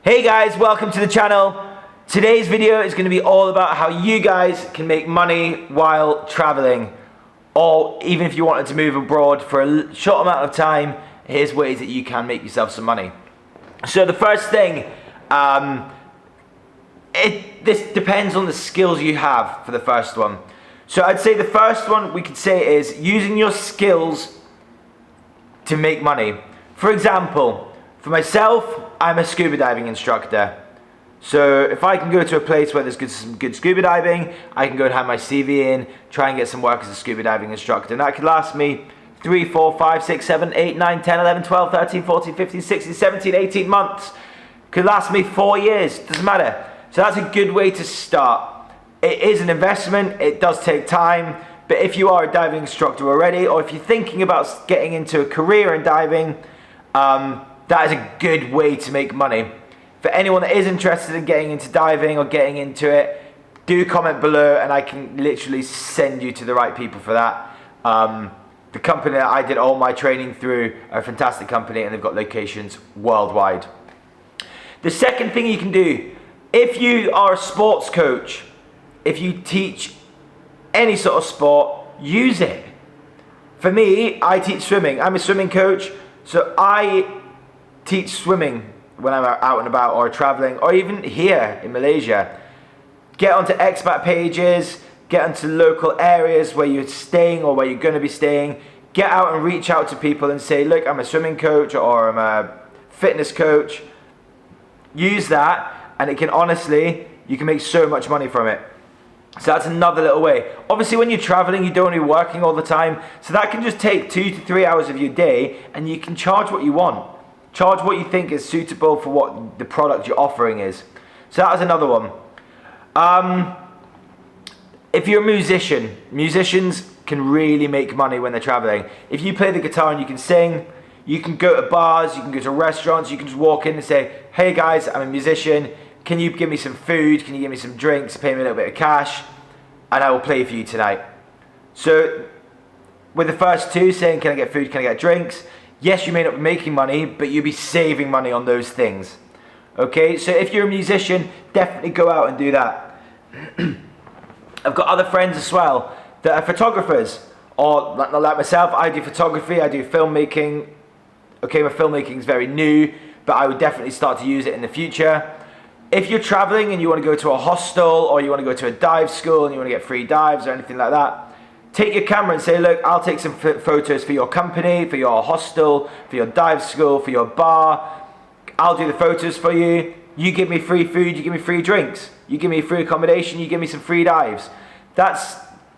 Hey guys, welcome to the channel. Today's video is going to be all about how you guys can make money while traveling, or even if you wanted to move abroad for a short amount of time, here's ways that you can make yourself some money. So the first thing, this depends on the skills you have for the first one. So I'd say the first one we could say is using your skills to make money. For example, for myself, I'm a scuba diving instructor. So if I can go to a place where there's some good scuba diving, I can go and have my CV in, try and get some work as a scuba diving instructor. And that could last me 3, 4, 5, 6, 7, 8, 9, 10, 11, 12, 13, 14, 15, 16, 17, 18 months. Could last me 4 years, doesn't matter. So that's a good way to start. It is an investment, it does take time, but if you are a diving instructor already, or if you're thinking about getting into a career in diving, that is a good way to make money. For anyone that is interested in getting into diving or getting into it, do comment below and I can literally send you to the right people for that. The company that I did all my training through are a fantastic company and they've got locations worldwide. The second thing you can do, if you are a sports coach, if you teach any sort of sport, use it. For me, I teach swimming. I'm a swimming coach, so I teach swimming when I'm out and about or traveling, or even here in Malaysia. Get onto expat pages, get onto local areas where you're staying or where you're going to be staying. Get out and reach out to people and say, look, I'm a swimming coach or I'm a fitness coach. Use that and it can honestly, you can make so much money from it. So that's another little way. Obviously when you're traveling, you don't want to be working all the time. So that can just take 2 to 3 hours of your day and you can charge what you want. Charge what you think is suitable for what the product you're offering is. So that was another one. If you're a musician, musicians can really make money when they're traveling. If you play the guitar and you can sing, you can go to bars, you can go to restaurants, you can just walk in and say, hey guys, I'm a musician. Can you give me some food? Can you give me some drinks? Pay me a little bit of cash and I will play for you tonight. So with the first two, saying, can I get food? Can I get drinks? Yes, you may not be making money, but you'll be saving money on those things. Okay, so if you're a musician, definitely go out and do that. I've got other friends as well that are photographers, or like myself, I do photography, I do filmmaking. Okay, my filmmaking is very new, but I would definitely start to use it in the future. If you're traveling and you want to go to a hostel, or you want to go to a dive school and you want to get free dives or anything like that, take your camera and say, look, I'll take some photos for your company, for your hostel, for your dive school, for your bar. I'll do the photos for you. You give me free food, you give me free drinks. You give me free accommodation, you give me some free dives. That's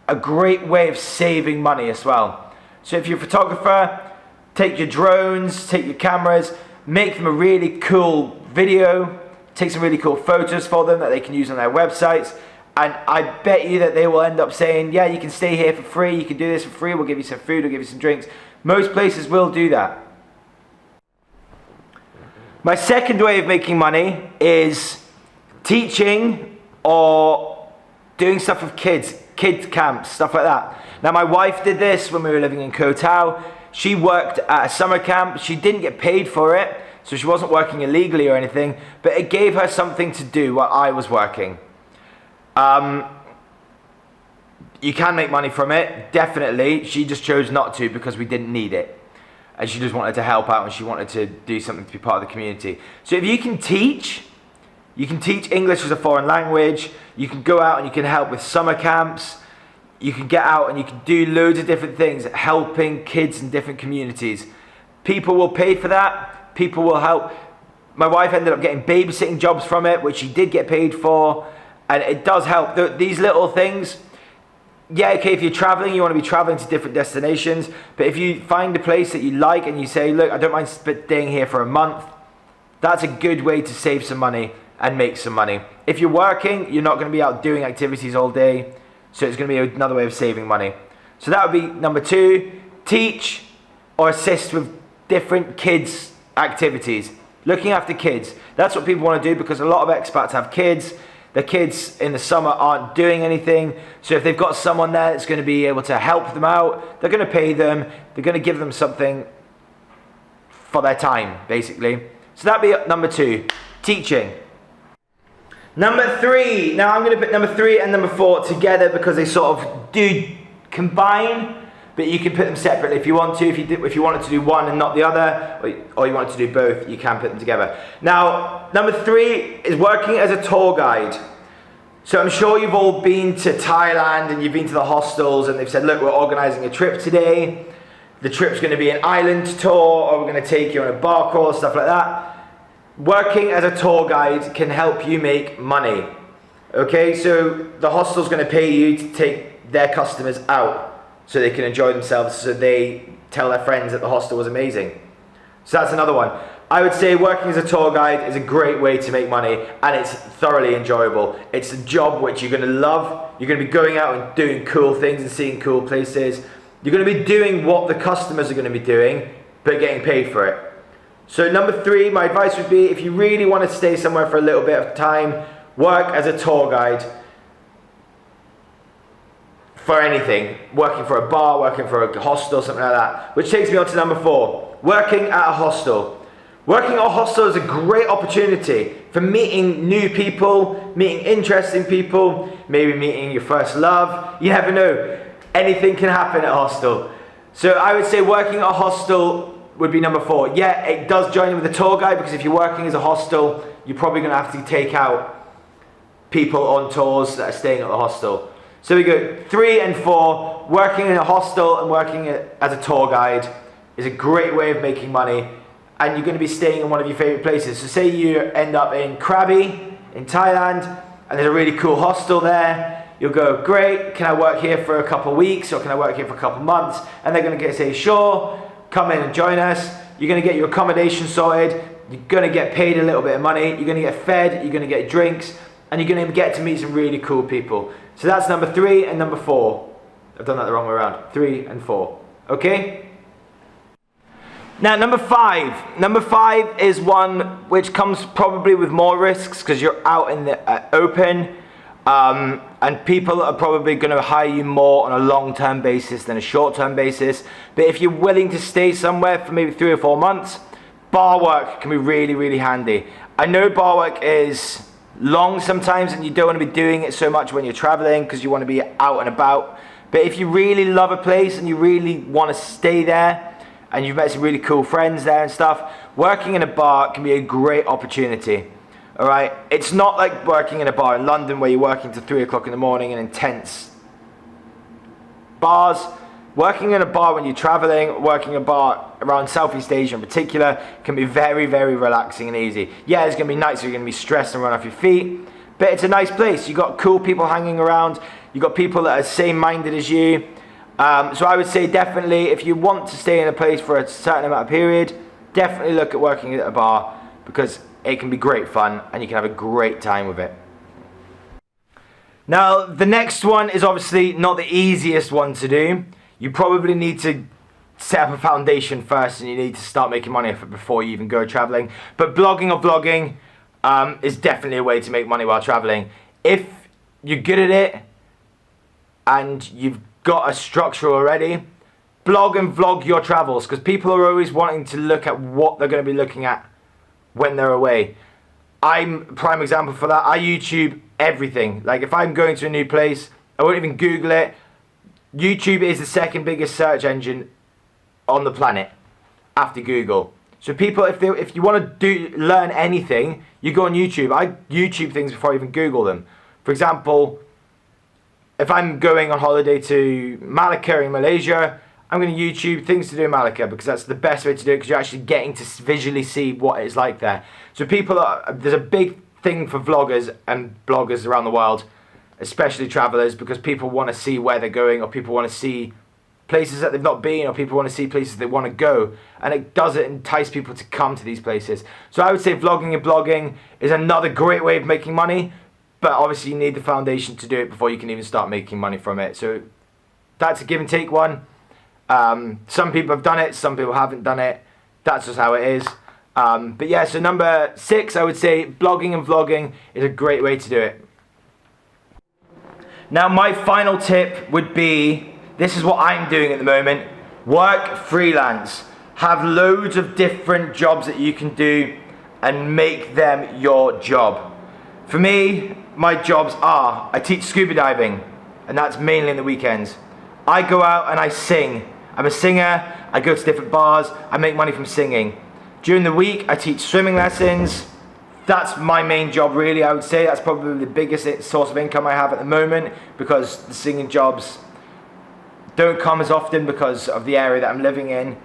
a great way of saving money as well. So if you're a photographer, take your drones, take your cameras, make them a really cool video, take some really cool photos for them that they can use on their websites. And I bet you that they will end up saying, yeah, you can stay here for free, you can do this for free, we'll give you some food, we'll give you some drinks. Most places will do that. My second way of making money is teaching or doing stuff with kids camps, stuff like that. Now my wife did this when we were living in Koh Tao. She worked at a summer camp, she didn't get paid for it, so she wasn't working illegally or anything, but it gave her something to do while I was working. You can make money from it, definitely. She just chose not to because we didn't need it. And she just wanted to help out and she wanted to do something to be part of the community. So if you can teach English as a foreign language, you can go out and you can help with summer camps, you can get out and you can do loads of different things, helping kids in different communities. People will pay for that, people will help. My wife ended up getting babysitting jobs from it, which she did get paid for. And it does help. These little things, yeah, okay, if you're traveling, you want to be traveling to different destinations. But if you find a place that you like and you say, look, I don't mind staying here for a month, that's a good way to save some money and make some money. If you're working, you're not going to be out doing activities all day. So it's going to be another way of saving money. So that would be number 2. Teach or assist with different kids' activities. Looking after kids. That's what people want to do because a lot of expats have kids. The kids in the summer aren't doing anything, so if they've got someone there that's going to be able to help them out, they're going to pay them, they're going to give them something for their time, basically. So that'd be number 2. teaching. Number 3, now I'm going to put number 3 and number 4 together because they sort of do combine, but you can put them separately if you want to. If you wanted to do one and not the other, or you wanted to do both, you can put them together. Now, number 3 is working as a tour guide. So I'm sure you've all been to Thailand and you've been to the hostels and they've said, look, we're organising a trip today. The trip's going to be an island tour, or we're going to take you on a bar crawl, stuff like that. Working as a tour guide can help you make money. Okay, so the hostel's going to pay you to take their customers out so they can enjoy themselves, so they tell their friends that the hostel was amazing. So that's another one. I would say working as a tour guide is a great way to make money, and it's thoroughly enjoyable. It's a job which you're going to love. You're going to be going out and doing cool things and seeing cool places. You're going to be doing what the customers are going to be doing, but getting paid for it. So number 3, my advice would be, if you really want to stay somewhere for a little bit of time, work as a tour guide for anything. Working for a bar, working for a hostel, something like that. Which takes me on to number 4, working at a hostel. Working at a hostel is a great opportunity for meeting new people, meeting interesting people, maybe meeting your first love. You never know. Anything can happen at a hostel. So I would say working at a hostel would be number 4. Yeah, it does join in with the tour guide, because if you're working as a hostel, you're probably going to have to take out people on tours that are staying at the hostel. So we go 3 and 4. Working in a hostel and working as a tour guide is a great way of making money, and you're going to be staying in one of your favorite places. So say you end up in Krabi in Thailand and there's a really cool hostel there. You'll go, great, can I work here for a couple of weeks, or can I work here for a couple of months? And they're going to say, sure, come in and join us. You're going to get your accommodation sorted. You're going to get paid a little bit of money. You're going to get fed. You're going to get drinks. And you're going to get to meet some really cool people. So that's number 3 and number 4. I've done that the wrong way around. 3 and 4. Okay? Now, number 5. Number 5 is one which comes probably with more risks, because you're out in the open. And people are probably going to hire you more on a long-term basis than a short-term basis. But if you're willing to stay somewhere for maybe 3 or 4 months, bar work can be really, really handy. I know bar work is long sometimes, and you don't want to be doing it so much when you're traveling, because you want to be out and about. But if you really love a place and you really want to stay there, and you've met some really cool friends there and stuff, working in a bar can be a great opportunity. Alright, it's not like working in a bar in London where you're working to 3 o'clock in the morning in intense bars. Working in a bar when you're traveling, working a bar around Southeast Asia in particular, can be very, very relaxing and easy. Yeah, it's going to be nice, so you're going to be stressed and run off your feet, but it's a nice place. You've got cool people hanging around, you've got people that are same-minded as you. So I would say definitely, if you want to stay in a place for a certain amount of period, definitely look at working at a bar, because it can be great fun and you can have a great time with it. Now, the next one is obviously not the easiest one to do. You probably need to set up a foundation first, and you need to start making money off it before you even go traveling. But blogging or vlogging is definitely a way to make money while traveling. If you're good at it and you've got a structure already, blog and vlog your travels, because people are always wanting to look at what they're going to be looking at when they're away. I'm a prime example for that. I YouTube everything. Like, if I'm going to a new place, I won't even Google it. YouTube is the second biggest search engine on the planet after Google. So people, if you want to learn anything, you go on YouTube. I YouTube things before I even Google them. For example, if I'm going on holiday to Malacca in Malaysia, I'm going to YouTube things to do in Malacca, because that's the best way to do it, because you're actually getting to visually see what it's like there. So there's a big thing for vloggers and bloggers around the world, especially travelers, because people want to see where they're going, or people want to see places that they've not been, or people want to see places they want to go, and it does entice people to come to these places. So I would say vlogging and blogging is another great way of making money, but obviously you need the foundation to do it before you can even start making money from it. So that's a give and take one. Some people have done it, some people haven't done it. That's just how it is. But yeah, so number 6, I would say blogging and vlogging is a great way to do it. Now, my final tip would be, this is what I'm doing at the moment: work freelance. Have loads of different jobs that you can do. and make them your job. For me, my jobs are, I teach scuba diving, and that's mainly in the weekends. I go out and I sing. I'm a singer, I go to different bars, I make money from singing. During the week, I teach swimming lessons. That's my main job really, I would say. That's probably the biggest source of income I have at the moment, because the singing jobs don't come as often because of the area that I'm living in.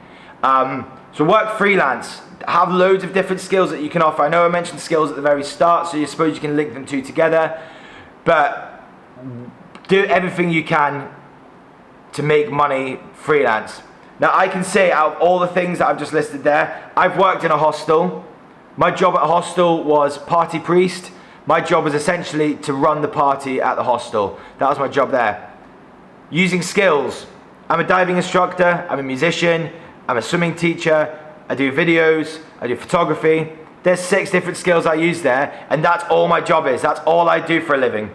So work freelance. Have loads of different skills that you can offer. I know I mentioned skills at the very start, so you suppose you can link them two together. But do everything you can to make money freelance. Now I can say, out of all the things that I've just listed there, I've worked in a hostel. My job at a hostel was party priest. My job was essentially to run the party at the hostel. That was my job there. Using skills. I'm a diving instructor, I'm a musician, I'm a swimming teacher, I do videos, I do photography. There's 6 different skills I use there, and that's all my job is. That's all I do for a living.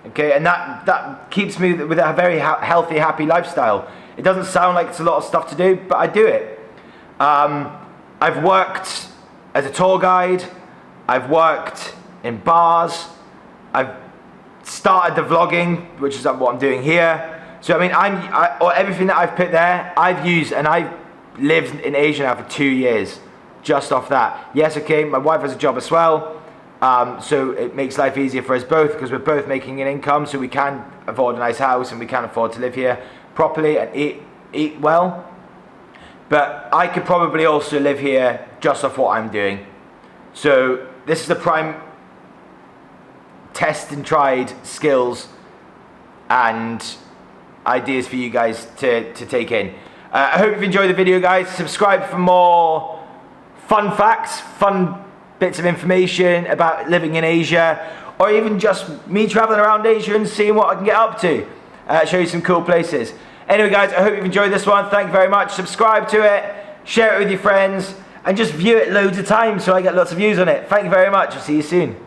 Okay, and that keeps me with a very healthy, happy lifestyle. It doesn't sound like it's a lot of stuff to do, but I do it. I've worked as a tour guide, I've worked in bars, I've started the vlogging, which is what I'm doing here. So I mean, everything that I've put there, I've used, and I've lived in Asia now for 2 years, just off that. Yes, okay, my wife has a job as well, so it makes life easier for us both, because we're both making an income, so we can afford a nice house and we can afford to live here properly and eat well. But I could probably also live here just off what I'm doing. So this is the prime test and tried skills and ideas for you guys to take in. I hope you've enjoyed the video, guys. Subscribe for more fun facts, fun bits of information about living in Asia, or even just me traveling around Asia and seeing what I can get up to. Show you some cool places. Anyway, guys, I hope you've enjoyed this one. Thank you very much. Subscribe to it, share it with your friends, and just view it loads of times so I get lots of views on it. Thank you very much. I'll see you soon.